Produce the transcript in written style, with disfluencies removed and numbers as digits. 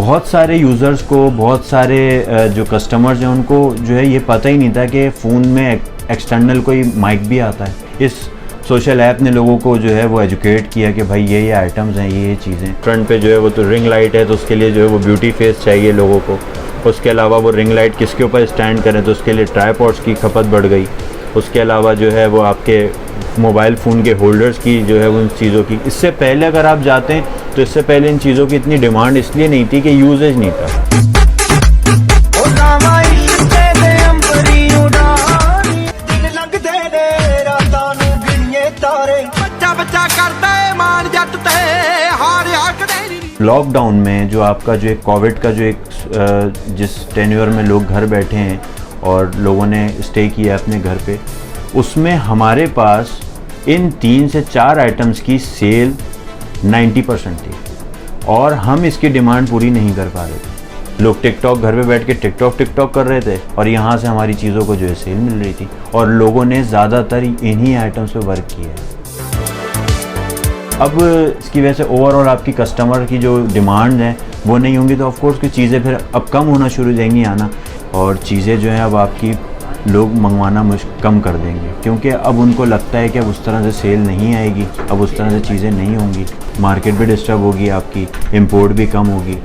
बहुत सारे यूज़र्स को, बहुत सारे जो कस्टमर्स हैं उनको जो है ये पता ही नहीं था कि फ़ोन में एक्सटर्नल कोई माइक भी आता है। इस सोशल ऐप ने लोगों को जो है वो एजुकेट किया कि भाई ये आइटम्स हैं, ये चीज़ें। फ्रंट पे जो है वो तो रिंग लाइट है, तो उसके लिए जो है वो ब्यूटी फेस चाहिए लोगों को। उसके अलावा वो रिंग लाइट किसके ऊपर स्टैंड करें, तो उसके लिए ट्राइपॉड्स की खपत बढ़ गई। उसके अलावा जो है वो आपके मोबाइल फ़ोन के होल्डर्स की जो है उन चीज़ों की, इससे पहले अगर आप जाते हैं तो इससे पहले इन चीज़ों की इतनी डिमांड इसलिए नहीं थी कि यूजेज नहीं था। लॉकडाउन में जो आपका जो एक कोविड का जो एक जिस टेन्योर में लोग घर बैठे हैं और लोगों ने स्टे किया अपने घर पे, उसमें हमारे पास इन 3 से 4 आइटम्स की सेल 90% थी और हम इसकी डिमांड पूरी नहीं कर पा रहे थे। लोग टिकटॉक घर पे बैठ के टिकटॉक कर रहे थे और यहाँ से हमारी चीज़ों को जो है सेल मिल रही थी और लोगों ने ज़्यादातर इन्हीं आइटम्स पे वर्क किया है। अब इसकी वजह से ओवरऑल आपकी कस्टमर की जो डिमांड है वो नहीं होंगी, तो ऑफकोर्स की चीज़ें फिर अब कम होना शुरू हो जाएंगी आना, और चीज़ें जो हैं अब आपकी लोग मंगवाना कम कर देंगे, क्योंकि अब उनको लगता है कि अब उस तरह से सेल नहीं आएगी, अब उस तरह से चीज़ें नहीं होंगी, मार्केट भी डिस्टर्ब होगी, आपकी इंपोर्ट भी कम होगी।